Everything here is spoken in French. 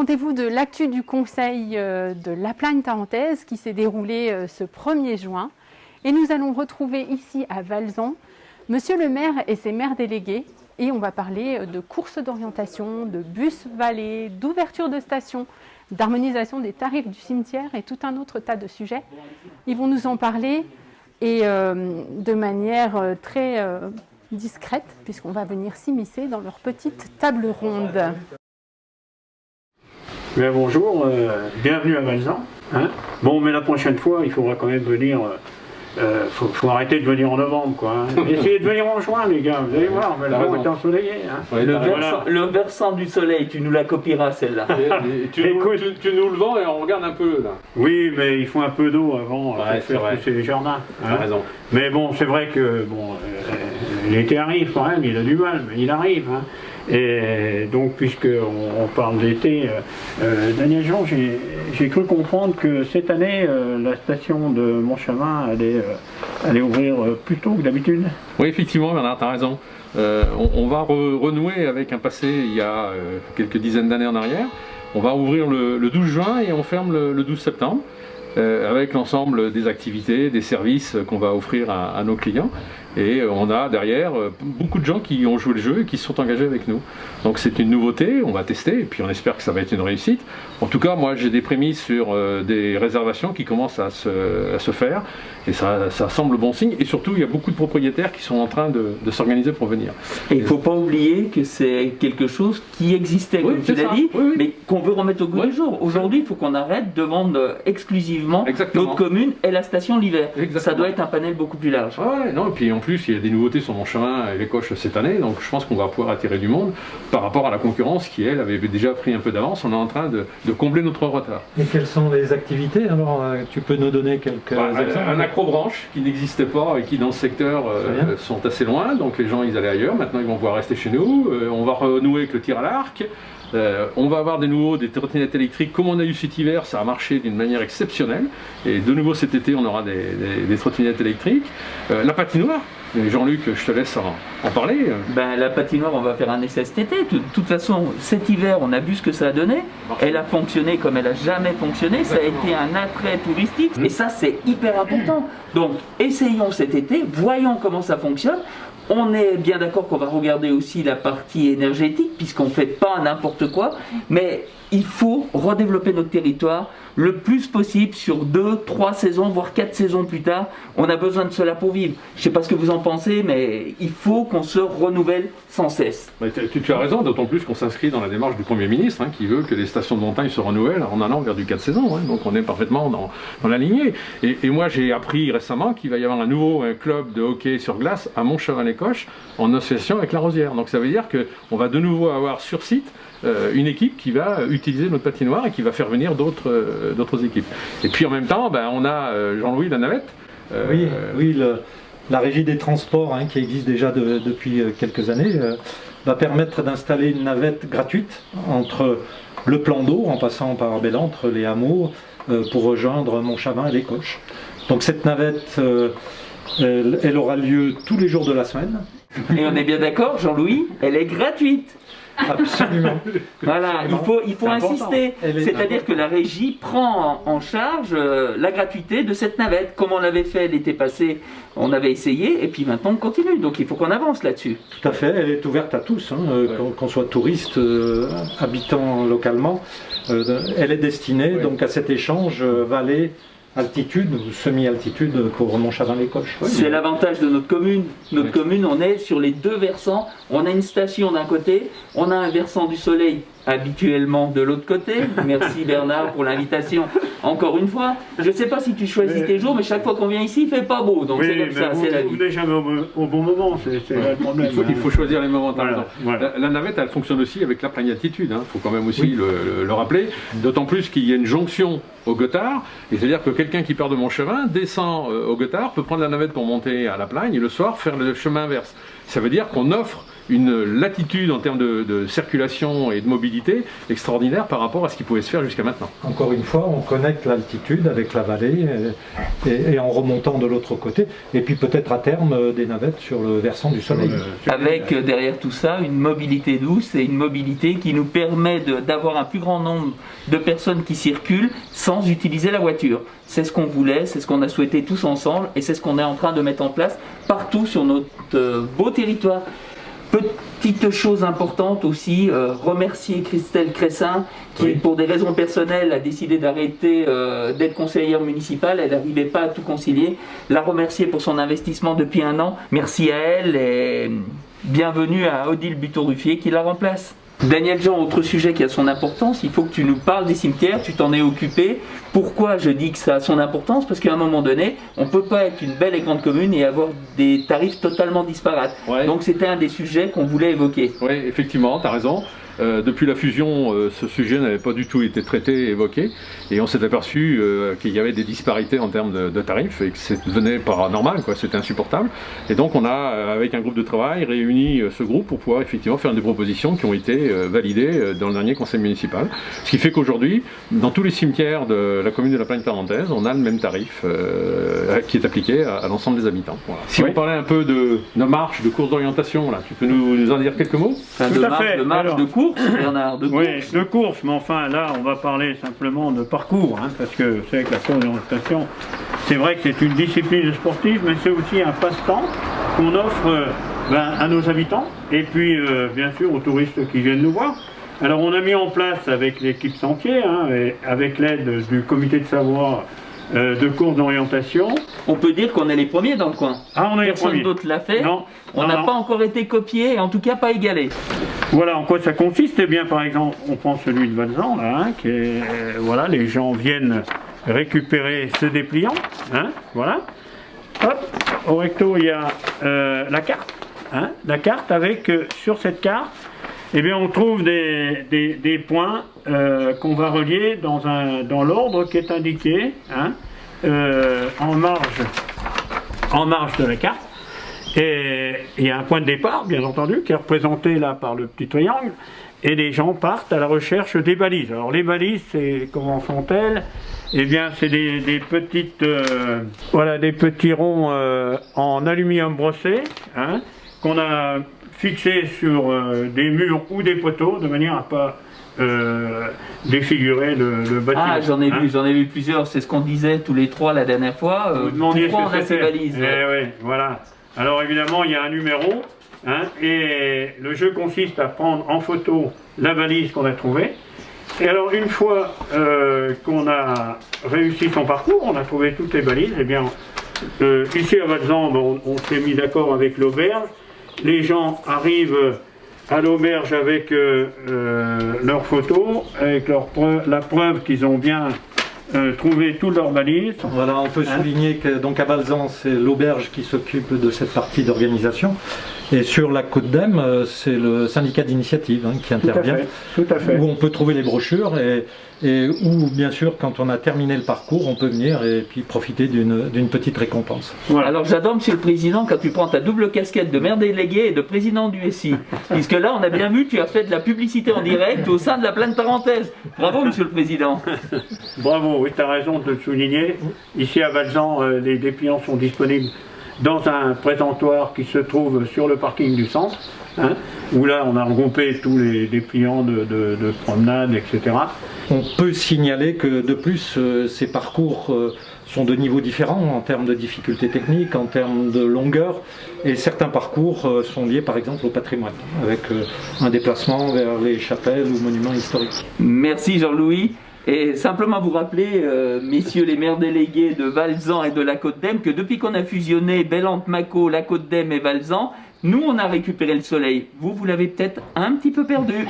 rendez-vous de l'actu du Conseil de La Plagne-Tarentaise qui s'est déroulé ce 1er juin. Et nous allons retrouver ici à Valzan Monsieur le maire et ses maires délégués. Et on va parler de courses d'orientation, de bus vallées, d'ouverture de stations, d'harmonisation des tarifs du cimetière et tout un autre tas de sujets. Ils vont nous en parler et de manière très discrète puisqu'on va venir s'immiscer dans leur petite table ronde. Bien, bonjour, bienvenue à Valzan. Hein. Bon, mais la prochaine fois, il faudra quand même venir. Faut arrêter de venir en novembre, quoi. Hein. Essayez de venir en juin, les gars. Vous allez voir, on va être ensoleillé. Hein. Ouais, le versant du soleil, tu nous la copieras celle-là. tu nous le vends et on regarde un peu là. Oui, mais il faut un peu d'eau avant pour faire pousser les jardins. Hein. T'as raison. Mais bon, c'est vrai que l'été arrive quand même. Il a du mal, mais il arrive. Hein. Et donc, puisqu'on parle d'été, Daniel Jean, j'ai cru comprendre que cette année, la station de Montchavin allait ouvrir plus tôt que d'habitude. Oui, effectivement, Bernard, tu as raison. On va renouer avec un passé il y a quelques dizaines d'années en arrière. On va ouvrir le 12 juin et on ferme le 12 septembre. Avec l'ensemble des activités, des services qu'on va offrir à nos clients. Et on a derrière beaucoup de gens qui ont joué le jeu et qui se sont engagés avec nous. Donc c'est une nouveauté, on va tester et puis on espère que ça va être une réussite. En tout cas, moi j'ai des prémices sur des réservations qui commencent à se faire et ça semble bon signe. Et surtout, il y a beaucoup de propriétaires qui sont en train de s'organiser pour venir. Et il ne faut pas oublier que c'est quelque chose qui existait, comme tu l'as dit, mais qu'on veut remettre au goût du jour. Aujourd'hui, il faut qu'on arrête de vendre exclusivement notre commune et la station l'hiver. Ça doit être un panel beaucoup plus large. Ouais, non, et puis en plus, il y a des nouveautés sur Montchavin et les Coches cette année, donc je pense qu'on va pouvoir attirer du monde par rapport à la concurrence qui, elle, avait déjà pris un peu d'avance. On est en train de combler notre retard. Et quelles sont les activités? Alors, tu peux nous donner quelques exemples? Un accrobranche qui n'existait pas et qui, dans ce secteur, sont assez loin, donc les gens, ils allaient ailleurs. Maintenant, ils vont pouvoir rester chez nous. On va renouer avec le tir à l'arc. On va avoir des trottinettes électriques comme on a eu cet hiver, ça a marché d'une manière exceptionnelle et de nouveau cet été on aura des trottinettes électriques. La patinoire, Jean-Luc, je te laisse en parler. La patinoire, on va faire un essai cet été. De toute façon, cet hiver, on a vu ce que ça a donné. Elle a fonctionné comme elle n'a jamais fonctionné. Ça a été un attrait touristique et ça, c'est hyper important. Donc, essayons cet été, voyons comment ça fonctionne. On est bien d'accord qu'on va regarder aussi la partie énergétique, puisqu'on ne fait pas n'importe quoi, mais il faut redévelopper notre territoire le plus possible sur 2, 3 saisons, voire 4 saisons plus tard. On a besoin de cela pour vivre. Je ne sais pas ce que vous en pensez, mais il faut qu'on se renouvelle sans cesse. Tu as raison, d'autant plus qu'on s'inscrit dans la démarche du Premier ministre, qui veut que les stations de montagne se renouvellent en allant vers du 4 saisons. Donc on est parfaitement dans la lignée. Et moi j'ai appris récemment qu'il va y avoir un nouveau club de hockey sur glace à Montchavin-les-Coches en association avec la Rosière. Donc ça veut dire qu'on va de nouveau avoir sur site une équipe qui va utiliser notre patinoire et qui va faire venir d'autres équipes. Et puis en même temps, on a Jean-Louis la navette. La régie des transports qui existe déjà depuis quelques années va permettre d'installer une navette gratuite entre le plan d'eau en passant par Bellentre, les hameaux pour rejoindre Montchavin et les Coches. Donc cette navette, elle aura lieu tous les jours de la semaine. Et on est bien d'accord, Jean-Louis, elle est gratuite. Absolument. Voilà, il faut insister. C'est-à-dire que la régie prend en charge la gratuité de cette navette. Comme on l'avait fait l'été passé, on avait essayé et puis maintenant on continue. Donc il faut qu'on avance là-dessus. Tout à fait, elle est ouverte à tous, qu'on soit touriste, habitant localement. Elle est destinée donc à cet échange vallée, altitude ou semi-altitude pour Montchavin-les-Coches. C'est l'avantage de notre commune. Notre commune, on est sur les deux versants. On a une station d'un côté, on a un versant du soleil habituellement de l'autre côté. Merci Bernard pour l'invitation. Encore une fois, je ne sais pas si tu choisis tes jours, mais chaque fois qu'on vient ici, il ne fait pas beau. Donc c'est comme ça, c'est la vie. Vous n'êtes jamais au bon moment, c'est le problème. Il faut choisir les moments. La navette, elle fonctionne aussi avec la pleine altitude. Il faut quand même aussi le rappeler. D'autant plus qu'il y a une jonction au Gothard, et c'est-à-dire que quelqu'un qui part de Montchavin descend au Gothard, peut prendre la navette pour monter à la Plagne et le soir faire le chemin inverse. Ça veut dire qu'on offre une latitude en termes de circulation et de mobilité extraordinaire par rapport à ce qui pouvait se faire jusqu'à maintenant. Encore une fois, on connecte l'altitude avec la vallée et en remontant de l'autre côté, et puis peut-être à terme des navettes sur le versant du soleil. Avec derrière tout ça une mobilité douce et une mobilité qui nous permet d'avoir un plus grand nombre de personnes qui circulent sans utiliser la voiture. C'est ce qu'on voulait, c'est ce qu'on a souhaité tous ensemble et c'est ce qu'on est en train de mettre en place partout sur notre beau territoire. Petite chose importante aussi, remercier Christelle Cressin qui, pour des raisons personnelles, a décidé d'arrêter d'être conseillère municipale. Elle n'arrivait pas à tout concilier. La remercier pour son investissement depuis 1 an. Merci à elle et bienvenue à Odile Buteau-Ruffier qui la remplace. Daniel Jean, autre sujet qui a son importance, il faut que tu nous parles des cimetières, tu t'en es occupé. Pourquoi je dis que ça a son importance? Parce qu'à un moment donné, on ne peut pas être une belle et grande commune et avoir des tarifs totalement disparates. Ouais. Donc c'était un des sujets qu'on voulait évoquer. Oui, effectivement, tu as raison. Depuis la fusion, ce sujet n'avait pas du tout été traité et évoqué, et on s'est aperçu qu'il y avait des disparités en termes de tarifs et que ça devenait pas normal, c'était insupportable. Et donc on a, avec un groupe de travail, réuni ce groupe pour pouvoir effectivement faire des propositions qui ont été validées dans le dernier conseil municipal. Ce qui fait qu'aujourd'hui, dans tous les cimetières de la commune de la Plagne-Tarentaise, on a le même tarif qui est appliqué à l'ensemble des habitants. Voilà. Si on parlait un peu de marche, de course d'orientation, là, tu peux nous en dire quelques mots? De marche, de course. Bernard, de course. Oui, de course, mais enfin là on va parler simplement de parcours, parce que vous savez que la course d'orientation, c'est vrai que c'est une discipline sportive, mais c'est aussi un passe-temps qu'on offre à nos habitants et puis bien sûr aux touristes qui viennent nous voir. Alors on a mis en place avec l'équipe Sentier, et avec l'aide du comité de Savoie, de course d'orientation. On peut dire qu'on est les premiers dans le coin. Ah, on est les premiers. Personne d'autre l'a fait. Non, on n'a pas encore été copié, et en tout cas pas égalé. Voilà en quoi ça consiste. Eh bien, par exemple, on prend celui de Valzan, là, qui est, voilà, les gens viennent récupérer ce dépliant, voilà. Hop, au recto, il y a la carte, la carte avec, sur cette carte, eh bien, on trouve des points qu'on va relier dans l'ordre qui est indiqué, en marge de la carte. Et il y a un point de départ, bien entendu, qui est représenté là par le petit triangle, et les gens partent à la recherche des balises. Alors les balises, comment sont-elles? Eh bien, c'est des petites, voilà, des petits ronds en aluminium brossé, qu'on a fixés sur des murs ou des poteaux, de manière à pas défigurer le bâtiment. Ah, j'en ai vu plusieurs, c'est ce qu'on disait tous les trois la dernière fois. Pourquoi on a ces balises? Oui, voilà. Alors évidemment, il y a un numéro, et le jeu consiste à prendre en photo la balise qu'on a trouvée. Et alors une fois qu'on a réussi son parcours, on a trouvé toutes les balises, et bien ici à Valzan, on s'est mis d'accord avec l'auberge. Les gens arrivent à l'auberge avec leurs photos, avec la preuve qu'ils ont bien trouver toutes leurs balises. Voilà, on peut souligner que donc à Valzan, c'est l'auberge qui s'occupe de cette partie d'organisation. Et sur la Côte d'Em, c'est le syndicat d'initiative qui intervient. Tout à fait. Où on peut trouver les brochures et où, bien sûr, quand on a terminé le parcours, on peut venir et puis profiter d'une petite récompense. Voilà. Alors j'adore, Monsieur le Président, quand tu prends ta double casquette de maire délégué et de président du SI. Puisque là, on a bien vu, tu as fait de la publicité en direct au sein de la Plagne-Tarentaise. Bravo, Monsieur le Président. Bravo, oui, tu as raison de le souligner. Ici à Valzan, les dépliants sont disponibles dans un présentoir qui se trouve sur le parking du centre, où là on a regroupé tous les dépliants de promenade, etc. On peut signaler que de plus ces parcours sont de niveaux différents en termes de difficultés techniques, en termes de longueur, et certains parcours sont liés par exemple au patrimoine, avec un déplacement vers les chapelles ou monuments historiques. Merci Jean-Louis. Et simplement vous rappeler, messieurs les maires délégués de Valzan et de la Côte d'Em, que depuis qu'on a fusionné Bellante-Mâcon, la Côte d'Em et Valzan, nous on a récupéré le soleil. Vous l'avez peut-être un petit peu perdu.